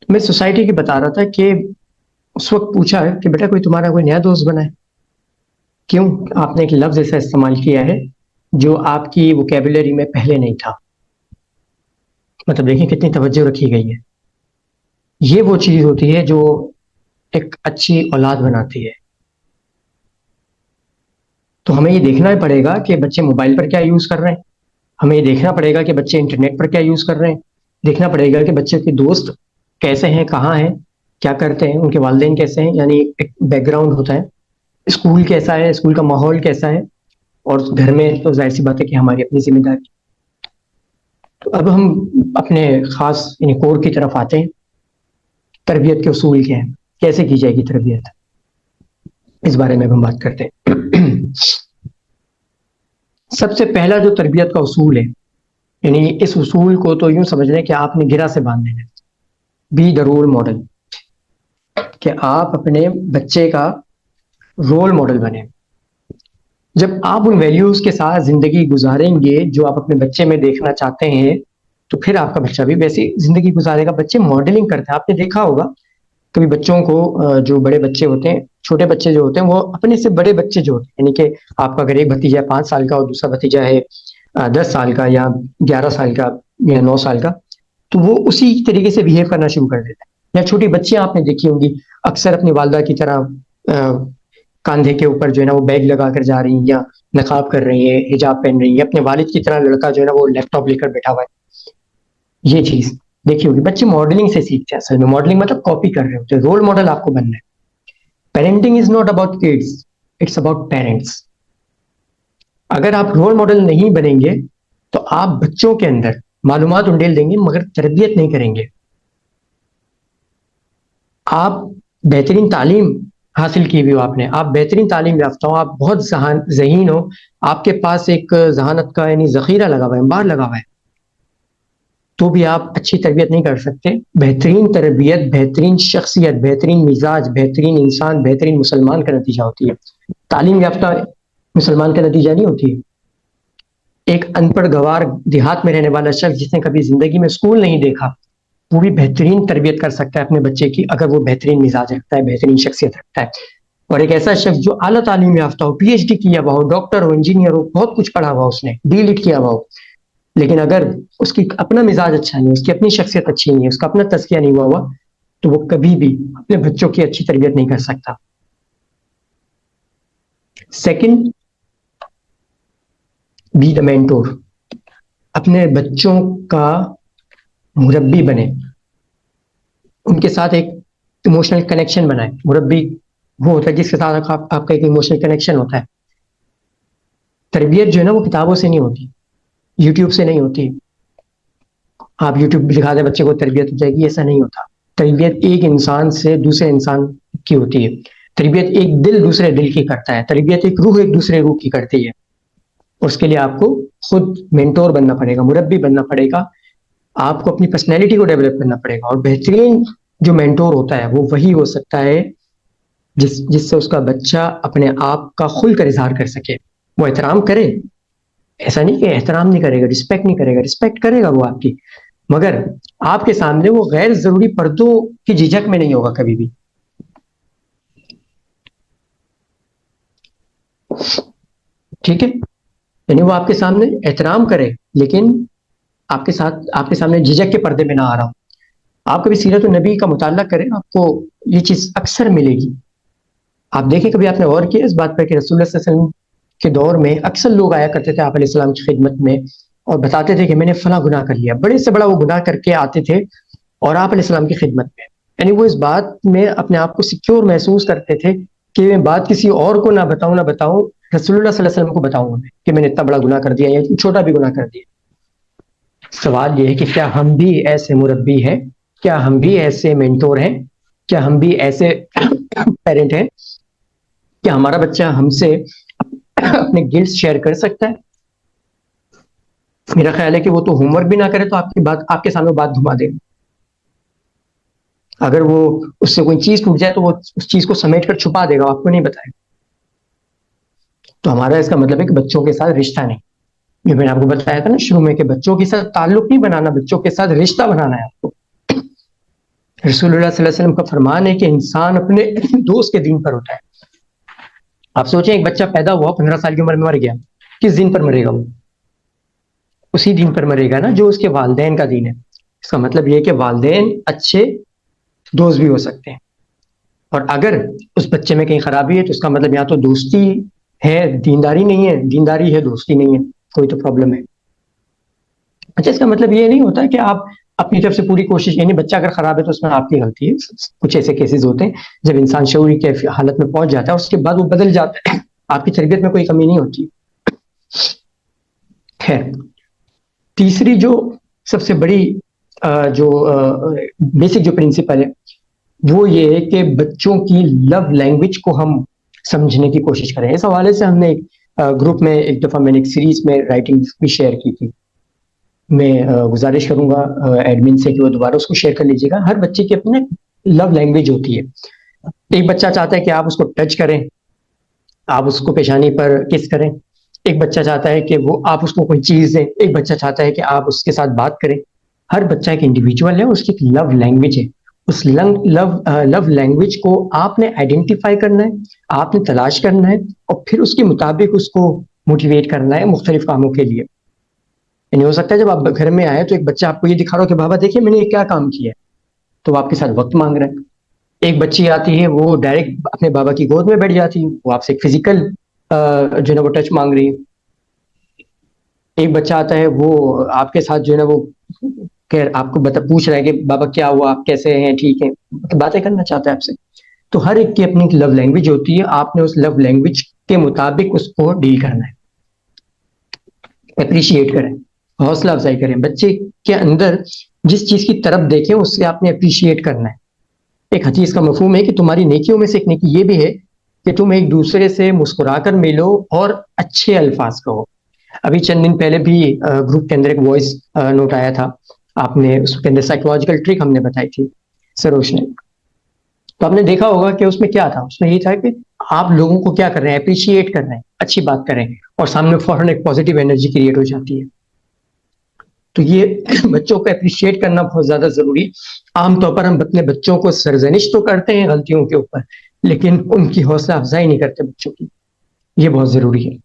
میں سوسائٹی کی بتا رہا تھا کہ اس وقت پوچھا کہ بیٹا کوئی تمہارا کوئی نیا دوست بنا ہے؟ کیوں؟ آپ نے ایک لفظ ایسا استعمال کیا ہے جو آپ کی ووکیبلری میں پہلے نہیں تھا. مطلب دیکھیں کتنی توجہ رکھی گئی ہے. یہ وہ چیز ہوتی ہے جو ایک اچھی اولاد بناتی ہے. تو ہمیں یہ دیکھنا پڑے گا کہ بچے موبائل پر کیا یوز کر رہے ہیں. ہمیں یہ دیکھنا پڑے گا کہ بچے انٹرنیٹ پر کیا یوز کر رہے ہیں. دیکھنا پڑے گا کہ بچے کے دوست کیسے ہیں، کہاں ہیں، کیا کرتے ہیں، ان کے والدین کیسے ہیں. یعنی ایک بیک گراؤنڈ ہوتا ہے، اسکول کیسا ہے، اسکول کا ماحول کیسا ہے. اور گھر میں تو ظاہر سی بات ہے کہ ہماری اپنی ذمہ داری. تو اب ہم اپنے خاص کور کی طرف آتے ہیں. تربیت کے اصول کیا ہیں، کیسے کی جائے گی تربیت، اس بارے میں ہم بات کرتے ہیں. سب سے پہلا جو تربیت کا اصول ہے، یعنی اس اصول کو تو یوں سمجھ لیں کہ آپ نے گرہ سے باندھ دینا. بی دا رول ماڈل، کہ آپ اپنے بچے کا رول ماڈل بنے. جب آپ ان ویلیوز کے ساتھ زندگی گزاریں گے جو آپ اپنے بچے میں دیکھنا چاہتے ہیں، تو پھر آپ کا بچہ بھی ویسی زندگی گزارے گا. بچے ماڈلنگ کرتے ہیں، آپ نے دیکھا ہوگا کبھی بچوں کو، جو بڑے بچے ہوتے ہیں، چھوٹے بچے جو ہوتے ہیں، وہ اپنے سے بڑے بچے جو ہوتے ہیں، یعنی کہ آپ کا اگر ایک بھتیجا 5 سال کا اور دوسرا بھتیجا ہے 10 سال کا یا 11 سال کا یا 9 سال کا، تو وہ اسی طریقے سے بہیو کرنا شروع کر دیتا ہے. یا چھوٹی بچیاں آپ نے دیکھی ہوں گی، اکثر اپنی والدہ کی طرح کاندھے کے اوپر جو ہے نا وہ بیگ لگا کر جا رہی ہیں، یا نقاب کر رہی ہیں، حجاب پہن رہی ہیں. اپنے والد کی طرح لڑکا جو ہے نا وہ لیپ ٹاپ لے کر بیٹھا ہوا ہے. یہ چیز دیکھی ہوگی. بچے ماڈلنگ سے سیکھتے ہیں. اصل میں ماڈلنگ مطلب کاپی کر رہے ہوتے ہیں. رول ماڈل آپ کو بننا ہے. Parenting is not about kids, it's about parents. اگر آپ رول ماڈل نہیں بنیں گے تو آپ بچوں کے اندر معلومات انڈیل دیں گے مگر تربیت نہیں کریں گے. آپ بہترین تعلیم حاصل کی ہوئی ہو، آپ بہترین تعلیم یافتہ ہو، آپ بہت ذہین ہو، آپ کے پاس ایک ذہانت کا یعنی ذخیرہ لگا ہوا ہے، انبار لگا ہوا ہے، تو بھی آپ اچھی تربیت نہیں کر سکتے. بہترین تربیت، بہترین شخصیت، بہترین مزاج، بہترین انسان، بہترین مسلمان کا نتیجہ ہوتی ہے. تعلیم یافتہ مسلمان کا نتیجہ نہیں ہوتی ہے. ایک ان پڑھ گوار دیہات میں رہنے والا شخص جس نے کبھی زندگی میں اسکول نہیں دیکھا، وہ بھی بہترین تربیت کر سکتا ہے اپنے بچے کی، اگر وہ بہترین مزاج رکھتا ہے، بہترین شخصیت رکھتا ہے. اور ایک ایسا شخص جو اعلیٰ تعلیم یافتہ ہو، پی ایچ ڈی کیا ہوا ہو، ڈاکٹر ہو، انجینئر ہو، بہت کچھ پڑھا ہوا، اس نے ڈی لٹ کیا ہوا ہو، لیکن اگر اس کی اپنا مزاج اچھا نہیں ہے، اس کی اپنی شخصیت اچھی نہیں ہے، اس کا اپنا تزکیہ نہیں ہوا، تو وہ کبھی بھی اپنے بچوں کی اچھی تربیت نہیں کر سکتا. Second, be the mentor. اپنے بچوں کا مربی بنے، ان کے ساتھ ایک ایموشنل کنیکشن بنائے. مربی وہ ہوتا ہے جس کے ساتھ آپ کا ایک ایموشنل کنیکشن ہوتا ہے. تربیت جو ہے نا وہ کتابوں سے نہیں ہوتی، یوٹیوب سے نہیں ہوتی. آپ یوٹیوب دکھا دیں بچے کو تربیت ہو جائے گی، ایسا نہیں ہوتا. تربیت ایک انسان سے دوسرے انسان کی ہوتی ہے. تربیت ایک دل دوسرے دل کی کرتا ہے. تربیت ایک روح ایک دوسرے روح کی کرتی ہے. اس کے لیے آپ کو خود مینٹور بننا پڑے گا، مربی بننا پڑے گا. آپ کو اپنی پرسنالٹی کو ڈیولپ کرنا پڑے گا. اور بہترین جو مینٹور ہوتا ہے وہ وہی ہو سکتا ہے جس سے اس کا بچہ اپنے آپ کا کھل کر اظہار کر سکے. وہ احترام کرے، ایسا نہیں کہ احترام نہیں کرے گا، رسپیکٹ نہیں کرے گا، رسپیکٹ کرے گا وہ آپ کی، مگر آپ کے سامنے وہ غیر ضروری پردوں کی جھجک میں نہیں ہوگا کبھی بھی. ٹھیک ہے، یعنی وہ آپ کے سامنے احترام کرے لیکن آپ کے سامنے جھجک کے پردے میں نہ آ رہا ہوں. آپ کبھی سیرت النبی کا مطالعہ کریں، آپ کو یہ چیز اکثر ملے گی. آپ دیکھیں کبھی آپ نے غور کیا اس بات پر کہ رسول اللہ صلی اللہ علیہ وسلم کے دور میں اکثر لوگ آیا کرتے تھے آپ علیہ السلام کی خدمت میں اور بتاتے تھے کہ میں نے فلاں گناہ کر لیا. بڑے سے بڑا وہ گناہ کر کے آتے تھے اور آپ علیہ السلام کی خدمت میں، یعنی وہ اس بات میں اپنے آپ کو سیکیور محسوس کرتے تھے کہ میں بات کسی اور کو نہ بتاؤں رسول اللہ صلی اللہ علیہ وسلم کو بتاؤں کہ میں نے اتنا بڑا گناہ کر دیا یا چھوٹا بھی گناہ کر دیا. سوال یہ ہے کہ کیا ہم بھی ایسے مربی ہیں؟ کیا ہم بھی ایسے مینٹور ہیں؟ کیا ہم بھی ایسے پیرنٹ ہیں کہ ہمارا بچہ ہم سے اپنے گلز شیئر کر سکتا ہے؟ میرا خیال ہے کہ وہ تو ہوم ورک بھی نہ کرے تو آپ کے سامنے بات گھما دے. اگر وہ اس سے کوئی چیز ٹوٹ جائے تو وہ اس چیز کو سمیٹ کر چھپا دے گا، آپ کو نہیں بتائے. تو ہمارا اس کا مطلب ہے کہ بچوں کے ساتھ رشتہ نہیں. یہ میں نے آپ کو بتایا تھا نا شروع میں کہ بچوں کے ساتھ تعلق نہیں بنانا، بچوں کے ساتھ رشتہ بنانا ہے آپ کو. رسول اللہ صلی اللہ علیہ وسلم کا فرمان ہے کہ انسان اپنے دوست کے دین پر ہوتا ہے. آپ سوچیں ایک بچہ پیدا ہوا 15 سال کی عمر میں مر گیا, کس دین پر مرے گا؟ وہ اسی دین پر مرے گا نا جو اس کے والدین کا دین ہے. اس کا مطلب یہ ہے کہ والدین اچھے دوست بھی ہو سکتے ہیں, اور اگر اس بچے میں کہیں خرابی ہے تو اس کا مطلب یا تو دوستی ہے, دینداری نہیں ہے, دینداری ہے دوستی نہیں ہے, کوئی تو پرابلم ہے. اچھا, اس کا مطلب یہ نہیں ہوتا کہ آپ اپنی طرف سے پوری کوشش, یعنی بچہ اگر خراب ہے تو اس میں آپ کی غلطی ہے. کچھ ایسے کیسز ہوتے ہیں جب انسان شعوری کے حالت میں پہنچ جاتا ہے, اس کے بعد وہ بدل جاتا ہے, آپ کی تربیت میں کوئی کمی نہیں ہوتی. خیر, تیسری جو سب سے بڑی جو بیسک جو پرنسپل ہے وہ یہ ہے کہ بچوں کی لو لینگویج کو ہم سمجھنے کی کوشش کریں. اس حوالے سے ہم نے گروپ میں ایک دفعہ میں نے ایک سیریز میں رائٹنگ بھی شیئر کی تھی. میں گزارش کروں گا ایڈمن سے کہ وہ دوبارہ اس کو شیئر کر لیجیے گا. ہر بچے کی اپنے لو لینگویج ہوتی ہے. ایک بچہ چاہتا ہے کہ آپ اس کو ٹچ کریں, آپ اس کو پیشانی پر کس کریں. ایک بچہ چاہتا ہے کہ وہ آپ اس کو کوئی چیز دیں. ایک بچہ چاہتا ہے کہ آپ اس کے ساتھ بات کریں. ہر بچہ ایک انڈیویجول ہے, اس کی ایک لو لینگویج ہے. اس لو لینگویج کو آپ نے آئیڈینٹیفائی کرنا ہے, آپ نے تلاش کرنا ہے, اور پھر اس کے مطابق اس کو موٹیویٹ کرنا ہے مختلف کاموں کے لیے. یعنی ہو سکتا ہے جب آپ گھر میں آئے تو ایک بچہ آپ کو یہ دکھا رہا ہو کہ بابا دیکھیے میں نے یہ کیا کام کیا ہے, تو وہ آپ کے ساتھ وقت مانگ رہا ہے. ایک بچی آتی ہے وہ ڈائریکٹ اپنے بابا کی گود میں بیٹھ جاتی ہے, وہ آپ سے فزیکل جو ہے نا وہ ٹچ مانگ رہی ہے. ایک بچہ آتا ہے وہ آپ کے ساتھ جو ہے نا وہ آپ کو پوچھ رہا ہے کہ بابا کیا ہوا, آپ کیسے ہیں, ٹھیک ہے, باتیں کرنا چاہتا ہے آپ سے. تو ہر ایک کی اپنی لو لینگویج ہوتی ہے, آپ نے اس لو لینگویج کے مطابق اس کو ڈیل کرنا ہے. اپریشیٹ کریں, حوصلہ افزائی کریں. بچے کے اندر جس چیز کی طرف دیکھیں اس سے آپ نے اپریشیٹ کرنا ہے. ایک حدیث کا مفہوم ہے کہ تمہاری نیکیوں میں سے ایک نیکی یہ بھی ہے کہ تم ایک دوسرے سے مسکرا کر ملو اور اچھے الفاظ کہو. ابھی چند دن پہلے بھی گروپ کے اندر ایک وائس نوٹ آیا تھا, آپ نے اس کے اندر سائیکولوجیکل ٹرک ہم نے بتائی تھی سروش نے. تو آپ نے دیکھا ہوگا کہ اس میں کیا تھا, اس میں یہ تھا کہ آپ لوگوں کو کیا کر رہے ہیں, اپریشیٹ کر رہے ہیں, اچھی بات کریں, اور سامنے فوراً ایک پازیٹیو انرجی کریٹ ہو جاتی ہے. تو یہ بچوں کو اپریشیٹ کرنا بہت زیادہ ضروری. عام طور پر ہم اپنے بچوں کو سرزنش تو کرتے ہیں غلطیوں کے اوپر, لیکن ان کی حوصلہ افزائی نہیں کرتے بچوں کی. یہ بہت ضروری ہے.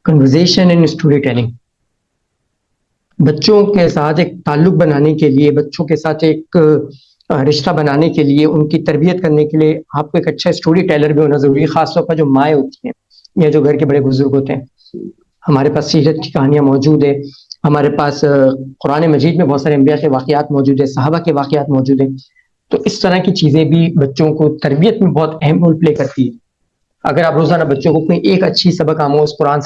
کنورزیشن اینڈ اسٹوری ٹیلنگ, بچوں کے ساتھ ایک تعلق بنانے کے لیے, بچوں کے ساتھ ایک رشتہ بنانے کے لیے, ان کی تربیت کرنے کے لیے آپ کو ایک اچھا اسٹوری ٹیلر بھی ہونا ضروری ہے. خاص طور پر جو مائیں ہوتی ہیں یا جو گھر کے بڑے بزرگ ہوتے ہیں. ہمارے پاس سیرت کی کہانیاں موجود ہیں, ہمارے پاس قرآن مجید میں بہت سارے انبیاء کے واقعات موجود ہیں, صحابہ کے واقعات موجود ہیں. تو اس طرح کی چیزیں بھی بچوں کو تربیت میں بہت اہم رول پلے کرتی ہے. اگر آپ روزانہ بچوں کو کوئی ایک اچھی سبق آموز قرآن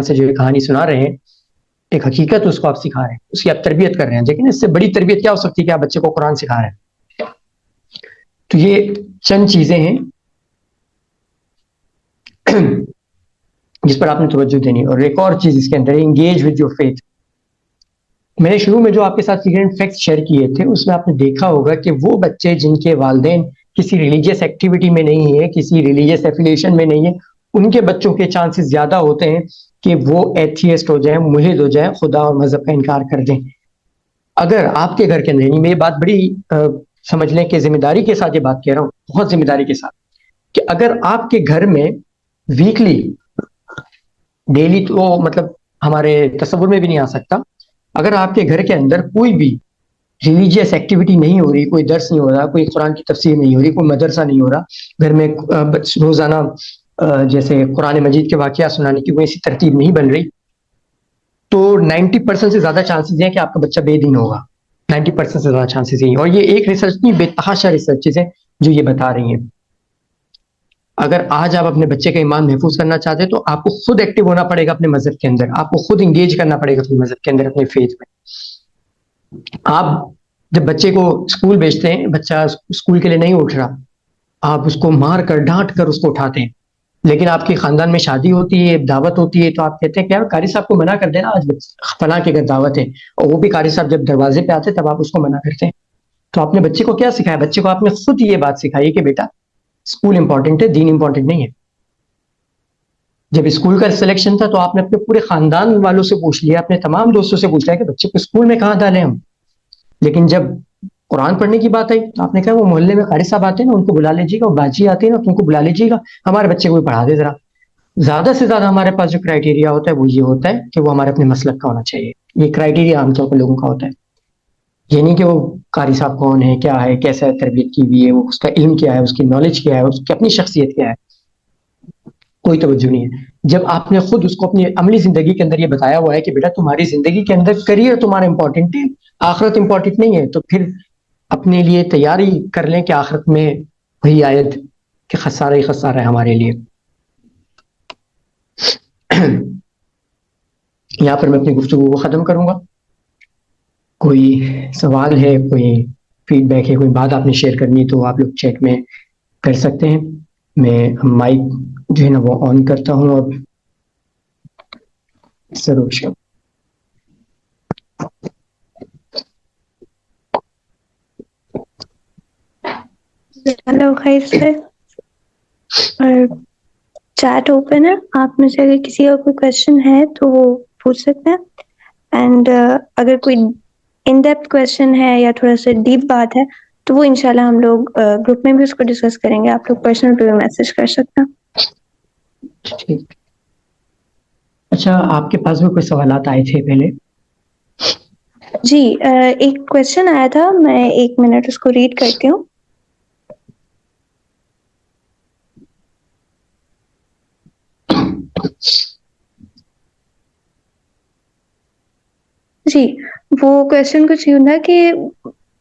سے جو کہانی سنا رہے ہیں, ایک حقیقت اس کو آپ سکھا رہے ہیں, اس کی آپ تربیت کر رہے ہیں. لیکن اس سے بڑی تربیت کیا ہو سکتی ہے کہ آپ بچے کو قرآن سکھا رہے ہیں. تو یہ چند چیزیں ہیں جس پر آپ نے توجہ دینی. اور ایک اور چیز اس کے اندر انگیج ود یور فیتھ. میں نے شروع میں جو آپ کے ساتھ فیگرنٹ فیکٹس شیئر کیے تھے اس میں آپ نے دیکھا ہوگا کہ وہ بچے جن کے والدین کسی ریلیجیس ایکٹیویٹی میں نہیں ہے, کسی ریلیجیس ایفیلیشن میں نہیں ہے, ان کے بچوں کے چانسز زیادہ ہوتے ہیں کہ وہ ایتھیسٹ ہو جائیں, ملحد ہو جائیں, خدا اور مذہب کا انکار کر دیں. اگر آپ کے گھر کے اندر, میں یہ بات بڑی سمجھ لیں کہ ذمہ داری کے ساتھ یہ بات کہہ رہا ہوں, بہت ذمہ داری کے ساتھ, کہ اگر آپ کے گھر میں ویکلی, ڈیلی تو مطلب ہمارے تصور میں بھی نہیں آ سکتا, اگر آپ کے گھر کے اندر کوئی بھی ریلیجیس ایکٹیویٹی نہیں ہو رہی, کوئی درس نہیں ہو رہا, کوئی قرآن کی تفسیر نہیں ہو رہی, کوئی مدرسہ نہیں ہو رہا, گھر میں روزانہ جیسے قرآن مجید کے واقعات سنانے کی کوئی ایسی ترتیب نہیں بن رہی, تو 90% سے زیادہ چانسز ہیں کہ آپ کا بچہ بے دین ہوگا. 90% سے زیادہ چانسز ہیں. اور یہ ایک ریسرچ نہیں, بے تحاشا ریسرچز ہیں جو یہ بتا رہی ہیں. اگر آج آپ اپنے بچے کا ایمان محفوظ کرنا چاہتے ہیں تو آپ کو خود ایکٹیو ہونا پڑے گا اپنے مذہب کے اندر, آپ کو خود انگیج کرنا پڑے گا اپنے مذہب کے اندر, اپنے فیتھ میں. آپ جب بچے کو اسکول بھیجتے ہیں, بچہ اسکول کے لیے نہیں اٹھ رہا, آپ اس کو مار کر ڈانٹ کر اس کو اٹھاتے ہیں. لیکن آپ کے خاندان میں شادی ہوتی ہے, دعوت ہوتی ہے, تو آپ کہتے ہیں کہ قاری صاحب کو منع کر دینا, آج فلاں کے گھر دعوت ہے, اور وہ بھی قاری صاحب جب دروازے پہ آتے تب آپ اس کو منع کرتے ہیں. تو آپ نے بچے کو کیا سکھایا؟ بچے کو آپ نے خود یہ بات سکھائی کہ بیٹا اسکول امپورٹنٹ ہے, دین امپورٹنٹ نہیں ہے. جب اسکول کا سلیکشن تھا تو آپ نے اپنے پورے خاندان والوں سے پوچھ لیا, اپنے تمام دوستوں سے پوچھ لیا کہ بچے کو اسکول میں کہاں ڈالیں ہم. لیکن جب قرآن پڑھنے کی بات آئی تو آپ نے کہا وہ محلے میں قاری صاحب آتے ہیں نا, ان کو بلا لیجیے گا, وہ باجی آتے ہیں نا, تو ان کو بلا لیجیے گا, ہمارے بچے کو بھی پڑھا دے ذرا. زیادہ سے زیادہ ہمارے پاس جو کرائٹیریا ہوتا ہے وہ یہ ہوتا ہے کہ وہ ہمارے اپنے مسلک کا ہونا چاہیے. یہ کرائٹیریا عام طور پر لوگوں کا ہوتا ہے. یہ نہیں کہ وہ قاری صاحب کون ہے, کیا ہے, کیسا تربیت کی ہوئی ہے, وہ اس کا علم کیا ہے, اس کی نالج کیا ہے, اس کی اپنی شخصیت کیا ہے, کوئی توجہ نہیں ہے. جب آپ نے خود اس کو اپنی عملی زندگی کے اندر یہ بتایا ہوا ہے کہ بیٹا تمہاری زندگی کے اندر کریئر تمہارا امپورٹنٹ ہے, آخرت امپورٹنٹ نہیں ہے, تو پھر اپنے لیے تیاری کر لیں کہ آخرت میں وہی آیت کہ خسارہ ہی خسارہ ہے ہمارے لیے. یہاں پر میں اپنی گفتگو کو ختم کروں گا. کوئی سوال ہے, کوئی فیڈ بیک ہے, کوئی بات آپ نے شیئر کرنی تو آپ لوگ چیٹ میں کر سکتے ہیں. میں مائک جو ہے نا وہ آن کرتا ہوں اب. سروش ہلو خیر سے, اور چیٹ اوپن ہے, آپ میں سے اگر کسی کا کوئی کوشچن ہے تو وہ پوچھ سکتے ہیں. اینڈ اگر کوئی ان ڈیپتھ کوشچن ہے یا تھوڑا سا ڈیپ بات ہے تو وہ انشاءاللہ ہم لوگ گروپ میں بھی اس کو ڈسکس کریں گے. آپ لوگ پرسنل پہ بھی میسج کر سکتے ہیں. ٹھیک. اچھا, آپ کے پاس بھی کوئی سوالات آئے تھے پہلے؟ جی, ایک کوشچن آیا تھا, میں 1 منٹ اس کو ریڈ کرتی ہوں. جی, وہ کوشچن کچھ یوں تھا کہ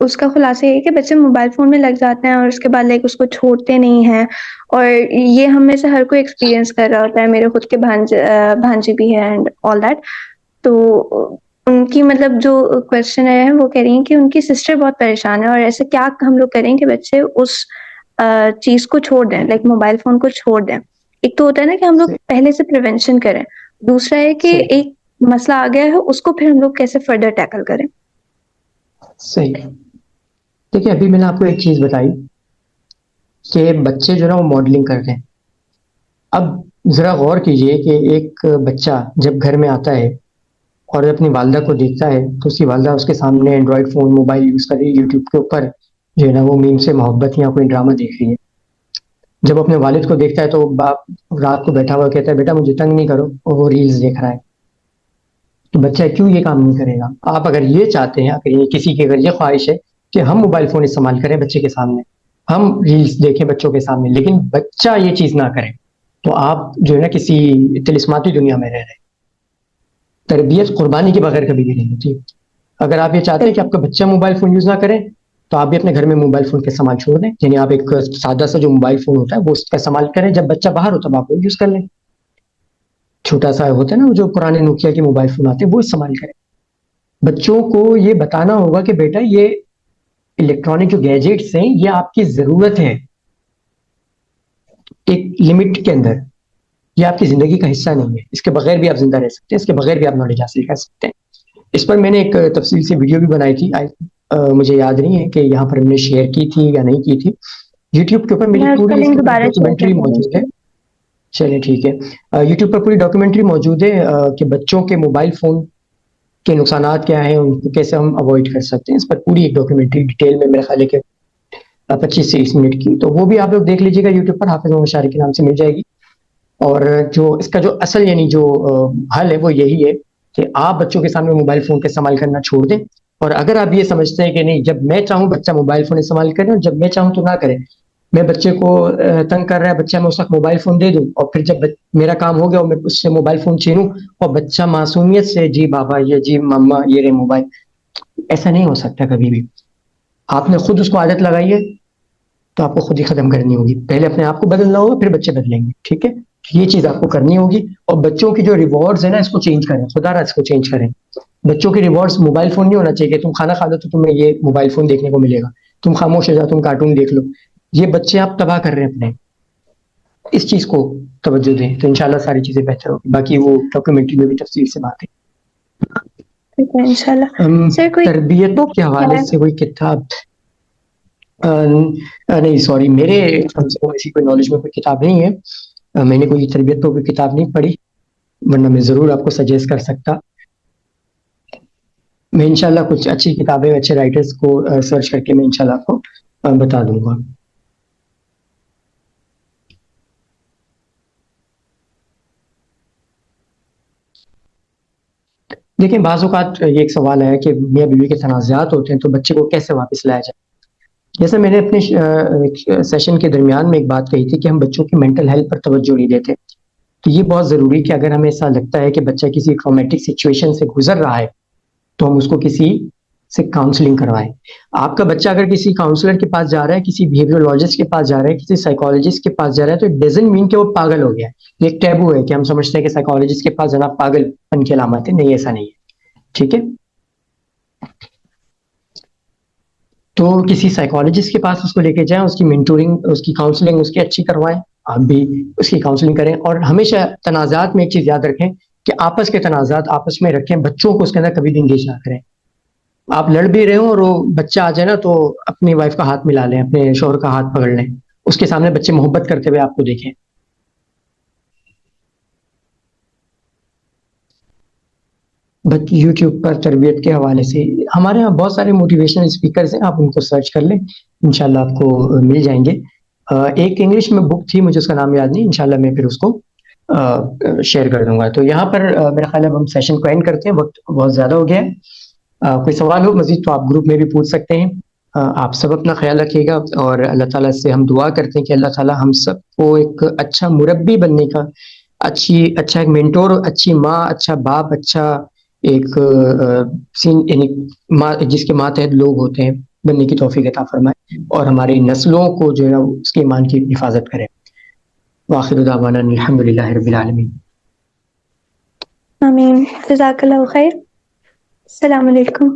اس کا خلاصہ یہ ہے کہ بچے موبائل فون میں لگ جاتے ہیں اور اس کے بعد لائک اس کو چھوڑتے نہیں ہیں, اور یہ ہم میں سے ہر کوئی ایکسپیرینس کر رہا ہوتا ہے. میرے خود کے بھانجے بھی ہیں اینڈ آل دیٹ. تو ان کی مطلب جو کوشچن ہے وہ کہہ رہی ہیں کہ ان کی سسٹر بہت پریشان ہے, اور ایسے کیا ہم لوگ کریں کہ بچے اس چیز کو چھوڑ دیں, لائک موبائل فون کو چھوڑ دیں. ایک تو ہوتا ہے نا کہ ہم لوگ پہلے سے پریونشن کریں, دوسرا ہے کہ صحیح ایک مسئلہ آ گیا ہے اس کو پھر ہم لوگ کیسے فردر ٹیکل کریں. صحیح. دیکھیے, ابھی میں نے آپ کو ایک چیز بتائی کہ بچے جو ہے نا وہ ماڈلنگ کرتے ہیں. اب ذرا غور کیجئے کہ ایک بچہ جب گھر میں آتا ہے اور اپنی والدہ کو دیکھتا ہے تو اس کی والدہ اس کے سامنے اینڈرائڈ فون موبائل یوز کر رہی ہے, یوٹیوب کے اوپر جو ہے نا وہ میم سے محبت یا کوئی ڈرامہ دیکھ رہی ہے. جب اپنے والد کو دیکھتا ہے تو باپ رات کو بیٹھا ہوا کہتا ہے بیٹا مجھے تنگ نہیں کرو, اور وہ ریلز دیکھ رہا ہے. تو بچہ کیوں یہ کام نہیں کرے گا؟ آپ اگر یہ چاہتے ہیں, اگر یہ کسی کی اگر یہ خواہش ہے کہ ہم موبائل فون استعمال کریں بچے کے سامنے, ہم ریلز دیکھیں بچوں کے سامنے, لیکن بچہ یہ چیز نہ کرے, تو آپ جو ہے نا کسی طلسماتی دنیا میں رہ رہے ہیں. تربیت قربانی کے بغیر کبھی بھی نہیں ہوتی. اگر آپ یہ چاہتے ہیں کہ آپ کا بچہ موبائل فون یوز نہ کرے تو آپ بھی اپنے گھر میں موبائل فون کا استعمال چھوڑ دیں. یعنی آپ ایک سادہ سا جو موبائل فون ہوتا ہے وہ اس کا استعمال کریں, جب بچہ باہر ہو تب آپ وہ یوز کر لیں. چھوٹا سا ہوتا ہے نا وہ جو پرانے نوکیا کے موبائل فون آتے ہیں وہ استعمال کریں. بچوں کو یہ بتانا ہوگا کہ بیٹا یہ الیکٹرانک جو گیجٹس ہیں یہ آپ کی ضرورت ہے ایک لمٹ کے اندر, یہ آپ کی زندگی کا حصہ نہیں ہے, اس کے بغیر بھی آپ زندہ رہ سکتے ہیں, اس کے بغیر بھی آپ نالج حاصل کر سکتے ہیں. اس پر میں نے ایک تفصیل سے ویڈیو بھی بنائی تھی, مجھے یاد نہیں ہے کہ یہاں پر ہم نے شیئر کی تھی یا نہیں کی تھی. یوٹیوب کے اوپر میری میں اس کا پوری اس لنک کے اوپر دوبارہ شیئر ڈاکیومنٹری کر دوں موجود ہے. گی. چلیں ٹھیک ہے, یوٹیوب پر پوری ڈاکیومنٹری موجود ہے کہ بچوں کے موبائل فون کے نقصانات کیا ہیں, ان کو کیسے ہم اوائڈ کر سکتے ہیں. اس پر پوری ایک ڈاکیومنٹری ڈیٹیل میں میرے خیال ہے کہ 25 سے 30 منٹ کی, تو وہ بھی آپ لوگ دیکھ لیجیے گا یوٹیوب پر, حافظ محمد شارق کے نام سے مل جائے گی. اور جو اس کا جو اصل یعنی جو حل ہے وہ یہی ہے کہ آپ بچوں کے سامنے موبائل فون کا استعمال کرنا چھوڑ دیں. اور اگر آپ یہ سمجھتے ہیں کہ نہیں جب میں چاہوں بچہ موبائل فون استعمال کرے اور جب میں چاہوں تو نہ کرے, میں بچے کو تنگ کر رہا ہے بچہ میں اس وقت موبائل فون دے دوں, اور پھر جب میرا کام ہو گیا اور میں اس سے موبائل فون چھینوں اور بچہ معصومیت سے جی بابا یہ جی مما یہ رہے موبائل, ایسا نہیں ہو سکتا کبھی بھی. آپ نے خود اس کو عادت لگائی ہے تو آپ کو خود ہی ختم کرنی ہوگی. پہلے اپنے آپ کو بدلنا ہوگا پھر بچے بدلیں گے. ٹھیک ہے, یہ چیز آپ کو کرنی ہوگی. اور بچوں کی جو ریوارڈز ہیں نا اس کو چینج کریں, خدا را اس کو چینج کریں. بچوں کے ریوارڈز موبائل فون نہیں ہونا چاہیے کہ تم کھانا کھا لو تو تمہیں یہ موبائل فون دیکھنے کو ملے گا, تم خاموش ہو جاؤ تم کارٹون دیکھ لو. یہ بچے آپ تباہ کر رہے ہیں اپنے, اس چیز کو توجہ دیں تو انشاءاللہ ساری چیزیں بہتر ہوگی. باقی وہ ڈاکیومنٹری میں بھی تفصیل سے بات ہے. انشاءاللہ. سر کوئی تربیت بک کے حوالے ہے؟ سے کوئی کتاب نہیں سوری, میرے ایسی کوئی نالج میں کوئی کتاب نہیں ہے. میں نے کوئی تربیت پر کوئی کتاب نہیں پڑھی، ورنہ میں ضرور آپ کو سجیسٹ کر سکتا. میں انشاءاللہ کچھ اچھی کتابیں اچھے رائٹرز کو سرچ کر کے میں انشاءاللہ آپ کو بتا دوں گا. دیکھیں بعض اوقات یہ ایک سوال ہے کہ میاں بیوی کے تنازعات ہوتے ہیں تو بچے کو کیسے واپس لایا جائے. جیسے میں نے اپنے سیشن کے درمیان میں ایک بات کہی تھی کہ ہم بچوں کی مینٹل ہیلتھ پر توجہ نہیں دیتے. تو یہ بہت ضروری کہ اگر ہمیں ایسا لگتا ہے کہ بچہ کسی ٹرامیٹک سچویشن سے گزر رہا ہے تو ہم اس کو کسی سے کاؤنسلنگ کروائیں. آپ کا بچہ اگر کسی کاؤنسلر کے پاس جا رہا ہے، کسی بیہیویئرولوجسٹ کے پاس جا رہا ہے، کسی سائیکالوجسٹ کے پاس جا رہا ہے، تو اٹ ڈزنٹ مین کہ وہ پاگل ہو گیا ہے. یہ ایک ٹیبو ہے کہ ہم سمجھتے ہیں کہ سائیکالوجسٹ کے پاس جانا پاگل پن کی علامت ہے. نہیں، ایسا نہیں ہے. ٹھیک ہے، تو کسی سائیکالوجسٹ کے پاس اس کو لے کے جائیں، اس کی مینٹورنگ، اس کی کاؤنسلنگ اس کی اچھی کروائیں. آپ بھی اس کی کاؤنسلنگ کریں. اور ہمیشہ تنازعات میں ایک چیز یاد رکھیں کہ آپس کے تنازعات آپس میں رکھیں، بچوں کو اس کے اندر کبھی بھی انگیج نہ کریں. آپ لڑ بھی رہے ہوں اور وہ بچہ آ جائے نا تو اپنی وائف کا ہاتھ ملا لیں، اپنے شوہر کا ہاتھ پکڑ لیں، اس کے سامنے بچے محبت کرتے ہوئے آپ کو دیکھیں. یوٹیوب پر تربیت کے حوالے سے ہمارے یہاں بہت سارے موٹیویشنل اسپیکرز ہیں، آپ ان کو سرچ کر لیں، انشاءاللہ آپ کو مل جائیں گے. ایک انگلش میں بک تھی، مجھے اس کا نام یاد نہیں، انشاءاللہ میں پھر اس کو شیئر کر دوں گا. تو یہاں پر میرا خیال ہے ہم سیشن کو اینڈ کرتے ہیں، وقت بہت زیادہ ہو گیا ہے. کوئی سوال ہو مزید تو آپ گروپ میں بھی پوچھ سکتے ہیں. آپ سب اپنا خیال رکھیے گا، اور اللہ تعالیٰ سے ہم دعا کرتے ہیں کہ اللہ تعالیٰ ہم سب کو ایک اچھا مربی بننے کا، اچھا ایک مینٹور، اچھی ماں، اچھا باپ، اچھا ایک یعنی ماں جس کے ماتحت لوگ ہوتے ہیں بننے کی توفیق عطا فرمائے، اور ہماری نسلوں کو جو ہے نا اس کے ایمان کی حفاظت کرے. وآخر دعوانا الحمدللہ رب العالمین. آمین. جزاک اللہ خیر. السلام علیکم.